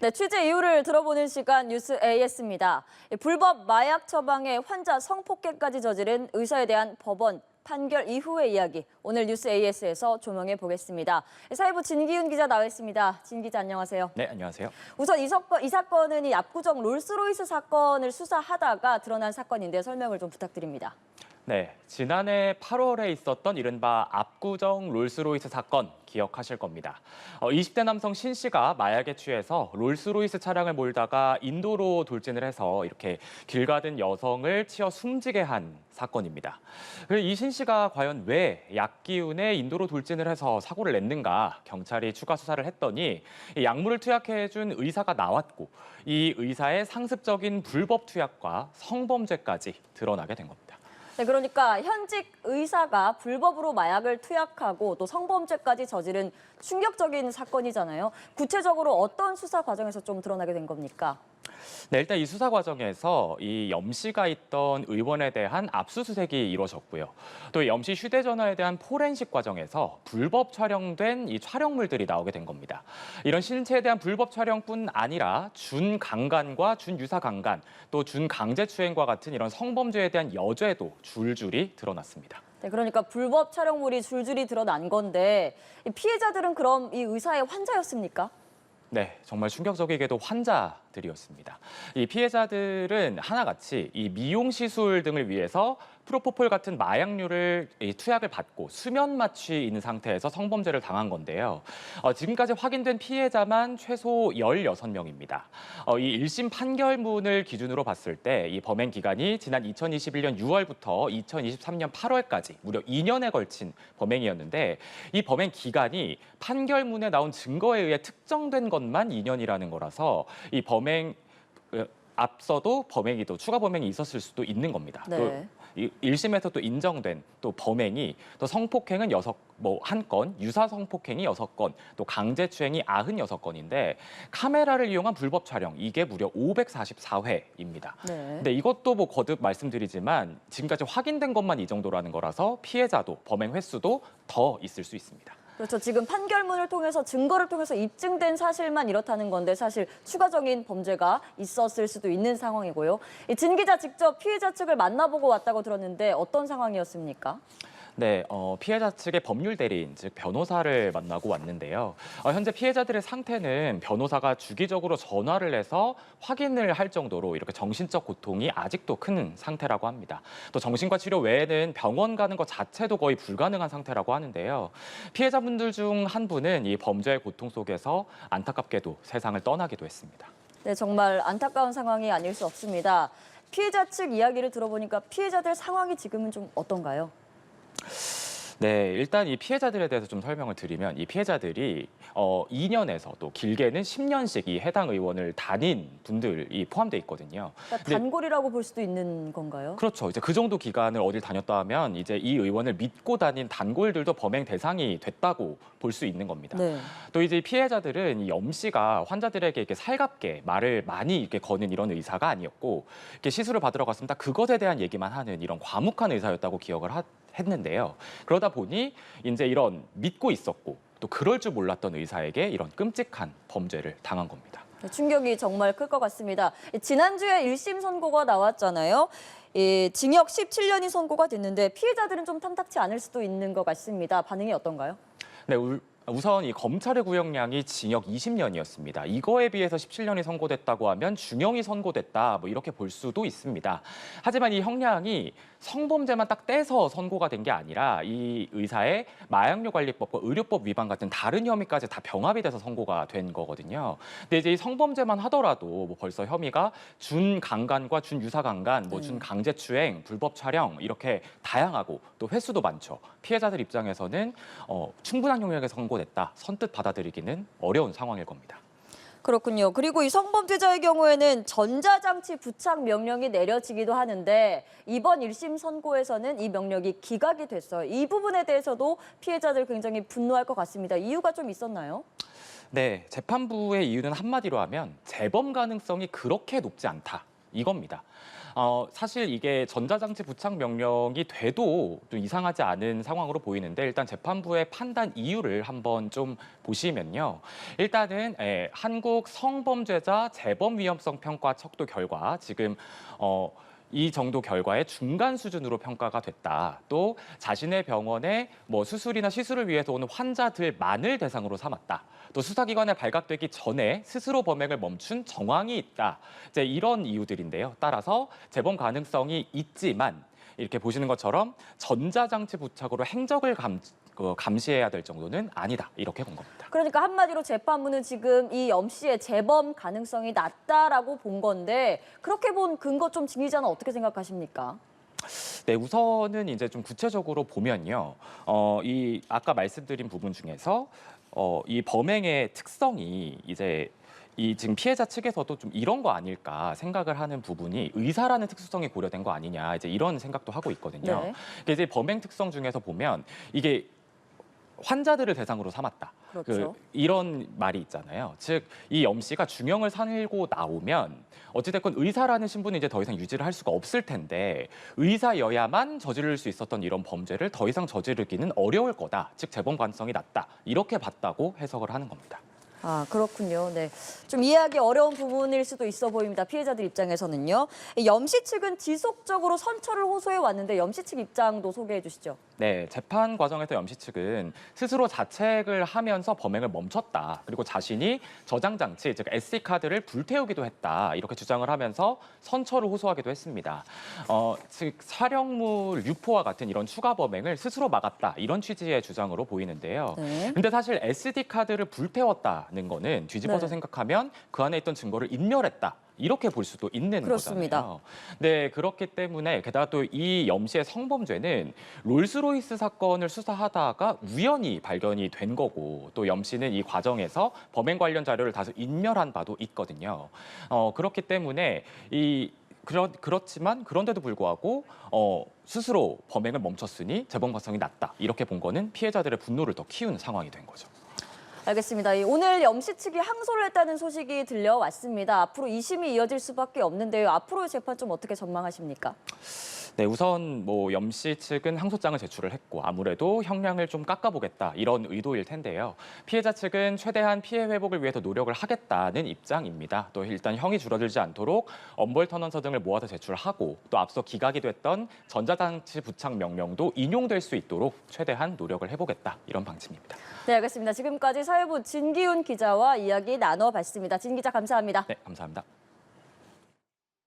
네, 취재 이유를 들어보는 시간 뉴스 AS입니다. 불법 마약 처방에 환자 성폭행까지 저지른 의사에 대한 법원 판결 이후의 이야기, 오늘 뉴스 AS에서 조명해 보겠습니다. 사회부 진기훈 기자 나와 있습니다. 진 기자 안녕하세요. 네, 안녕하세요. 우선 이 사건은 이 압구정 롤스로이스 사건을 수사하다가 드러난 사건인데 설명을 좀 부탁드립니다. 네, 지난해 8월에 있었던 이른바 압구정 롤스로이스 사건 기억하실 겁니다. 20대 남성 신 씨가 마약에 취해서 롤스로이스 차량을 몰다가 인도로 돌진을 해서 이렇게 길 가던 여성을 치어 숨지게 한 사건입니다. 이 신 씨가 과연 왜 약 기운에 인도로 돌진을 해서 사고를 냈는가 경찰이 추가 수사를 했더니 이 약물을 투약해준 의사가 나왔고 이 의사의 상습적인 불법 투약과 성범죄까지 드러나게 된 겁니다. 네, 그러니까 현직 의사가 불법으로 마약을 투약하고 또 성범죄까지 저지른 충격적인 사건이잖아요. 구체적으로 어떤 수사 과정에서 좀 드러나게 된 겁니까? 네, 일단 이 수사 과정에서 이 염 씨가 있던 의원에 대한 압수수색이 이루어졌고요. 또 염 씨 휴대전화에 대한 포렌식 과정에서 불법 촬영된 이 촬영물들이 나오게 된 겁니다. 이런 신체에 대한 불법 촬영뿐 아니라 준강간과 준유사강간, 또 준강제추행과 같은 이런 성범죄에 대한 여죄도 줄줄이 드러났습니다. 네, 그러니까 불법 촬영물이 줄줄이 드러난 건데 이 피해자들은 그럼 이 의사의 환자였습니까? 네, 정말 충격적이게도 환자들이었습니다. 이 피해자들은 하나같이 이 미용 시술 등을 위해서 프로포폴 같은 마약류를 투약을 받고 수면 마취 있는 상태에서 성범죄를 당한 건데요. 지금까지 확인된 피해자만 최소 16명입니다. 이 1심 판결문을 기준으로 봤을 때 이 범행 기간이 지난 2021년 6월부터 2023년 8월까지 무려 2년에 걸친 범행이었는데 이 범행 기간이 판결문에 나온 증거에 의해 특정된 것만 2년이라는 거라서 이 범행 앞서도 범행이 또 추가 범행이 있었을 수도 있는 겁니다. 네. 또 1심에서 또 인정된 또 범행이 또 성폭행은 1건, 유사 성폭행이 6건, 또 강제추행이 96건인데 카메라를 이용한 불법 촬영 이게 무려 544회입니다. 네. 근데 이것도 뭐 거듭 말씀드리지만 지금까지 확인된 것만 이 정도라는 거라서 피해자도 범행 횟수도 더 있을 수 있습니다. 그렇죠. 지금 판결문을 통해서 증거를 통해서 입증된 사실만 이렇다는 건데 사실 추가적인 범죄가 있었을 수도 있는 상황이고요. 진 기자 직접 피해자 측을 만나보고 왔다고 들었는데 어떤 상황이었습니까? 네, 피해자 측의 법률 대리인, 즉 변호사를 만나고 왔는데요. 현재 피해자들의 상태는 변호사가 주기적으로 전화를 해서 확인을 할 정도로 이렇게 정신적 고통이 아직도 큰 상태라고 합니다. 또 정신과 치료 외에는 병원 가는 것 자체도 거의 불가능한 상태라고 하는데요. 피해자분들 중 한 분은 이 범죄의 고통 속에서 안타깝게도 세상을 떠나기도 했습니다. 네, 정말 안타까운 상황이 아닐 수 없습니다. 피해자 측 이야기를 들어보니까 피해자들 상황이 지금은 좀 어떤가요? 네, 일단 이 피해자들에 대해서 좀 설명을 드리면 이 피해자들이 2년에서 또 길게는 10년씩 이 해당 의원을 다닌 분들이 포함되어 있거든요. 그러니까 단골이라고 볼 수도 있는 건가요? 그렇죠. 이제 그 정도 기간을 어딜 다녔다 하면 이제 이 의원을 믿고 다닌 단골들도 범행 대상이 됐다고 볼 수 있는 겁니다. 네. 또 이제 피해자들은 이 염 씨가 환자들에게 이렇게 살갑게 말을 많이 이렇게 거는 이런 의사가 아니었고 이렇게 시술을 받으러 갔습니다. 그것에 대한 얘기만 하는 이런 과묵한 의사였다고 기억을 했는데요. 그러다 보니 이제 이런 믿고 있었고 또 그럴 줄 몰랐던 의사에게 이런 끔찍한 범죄를 당한 겁니다. 충격이 정말 클 것 같습니다. 지난주에 1심 선고가 나왔잖아요. 징역 17년이 선고가 됐는데 피해자들은 좀 탐탁치 않을 수도 있는 것 같습니다. 반응이 어떤가요? 네, 우선 이 검찰의 구형량이 징역 20년이었습니다. 이거에 비해서 17년이 선고됐다고 하면 중형이 선고됐다 뭐 이렇게 볼 수도 있습니다. 하지만 이 형량이 성범죄만 딱 떼서 선고가 된 게 아니라 이 의사의 마약류 관리법과 의료법 위반 같은 다른 혐의까지 다 병합이 돼서 선고가 된 거거든요. 근데 이제 이 성범죄만 하더라도 뭐 벌써 혐의가 준강간과 준유사강간, 뭐 준강제추행, 불법 촬영 이렇게 다양하고 또 횟수도 많죠. 피해자들 입장에서는 충분한 형량의 선고됐다 선뜻 받아들이기는 어려운 상황일 겁니다. 그렇군요. 그리고 이 성범죄자의 경우에는 전자장치 부착 명령이 내려지기도 하는데 이번 1심 선고에서는 이 명령이 기각이 됐어요. 이 부분에 대해서도 피해자들 굉장히 분노할 것 같습니다. 이유가 좀 있었나요? 네, 재판부의 이유는 한마디로 하면 재범 가능성이 그렇게 높지 않다. 이겁니다. 사실 이게 전자장치 부착 명령이 돼도 좀 이상하지 않은 상황으로 보이는데 일단 재판부의 판단 이유를 한번 좀 보시면요. 일단은 한국 성범죄자 재범 위험성 평가 척도 결과 지금 이 정도 결과의 중간 수준으로 평가가 됐다. 또 자신의 병원에 뭐 수술이나 시술을 위해서 오는 환자들만을 대상으로 삼았다. 또 수사기관에 발각되기 전에 스스로 범행을 멈춘 정황이 있다. 이제 이런 이유들인데요. 따라서 재범 가능성이 있지만 이렇게 보시는 것처럼 전자장치 부착으로 행적을 감시해야 될 정도는 아니다. 이렇게 본 겁니다. 그러니까 한마디로 재판부는 지금 이 염 씨의 재범 가능성이 낮다라고 본 건데 그렇게 본 근거 좀 지휘자는 어떻게 생각하십니까? 네, 우선은 이제 좀 구체적으로 보면요. 이 아까 말씀드린 부분 중에서 이 범행의 특성이 이제 이 지금 피해자 측에서도 좀 이런 거 아닐까 생각을 하는 부분이 의사라는 특수성이 고려된 거 아니냐 이제 이런 생각도 하고 있거든요. 네. 이제 범행 특성 중에서 보면 이게 환자들을 대상으로 삼았다. 그렇죠. 이런 말이 있잖아요. 즉, 이 염 씨가 중형을 살고 나오면 어찌됐건 의사라는 신분은 이제 더 이상 유지를 할 수가 없을 텐데 의사여야만 저지를 수 있었던 이런 범죄를 더 이상 저지르기는 어려울 거다. 즉, 재범 가능성이 낮다. 이렇게 봤다고 해석을 하는 겁니다. 아, 그렇군요. 네. 좀 이해하기 어려운 부분일 수도 있어 보입니다. 피해자들 입장에서는요. 염 씨 측은 지속적으로 선처를 호소해 왔는데 염 씨 측 입장도 소개해 주시죠. 네, 재판 과정에서 염 씨 측은 스스로 자책을 하면서 범행을 멈췄다. 그리고 자신이 저장 장치, 즉 SD카드를 불태우기도 했다. 이렇게 주장을 하면서 선처를 호소하기도 했습니다. 즉 촬영물 유포와 같은 이런 추가 범행을 스스로 막았다. 이런 취지의 주장으로 보이는데요. 네. 근데 사실 SD카드를 불태웠다는 거는 뒤집어서 네. 생각하면 그 안에 있던 증거를 인멸했다. 이렇게 볼 수도 있는 그렇습니다. 거잖아요. 네, 그렇기 때문에 게다가 또 이 염 씨의 성범죄는 롤스로이스 사건을 수사하다가 우연히 발견이 된 거고 또 염 씨는 이 과정에서 범행 관련 자료를 다소 인멸한 바도 있거든요. 그렇기 때문에 그렇지만 그런데도 불구하고 스스로 범행을 멈췄으니 재범 가능성이 낮다. 이렇게 본 거는 피해자들의 분노를 더 키우는 상황이 된 거죠. 알겠습니다. 오늘 염 씨 측이 항소를 했다는 소식이 들려왔습니다. 앞으로 2심이 이어질 수밖에 없는데요. 앞으로의 재판 좀 어떻게 전망하십니까? 네, 우선 염 씨 측은 항소장을 제출을 했고 아무래도 형량을 좀 깎아보겠다 이런 의도일 텐데요. 피해자 측은 최대한 피해 회복을 위해서 노력을 하겠다는 입장입니다. 또 일단 형이 줄어들지 않도록 엄벌턴원서 등을 모아서 제출하고 또 앞서 기각이 됐던 전자장치 부착 명령도 인용될 수 있도록 최대한 노력을 해보겠다 이런 방침입니다. 네, 알겠습니다. 지금까지 사회부 진기훈 기자와 이야기 나눠봤습니다. 진 기자 감사합니다. 네, 감사합니다.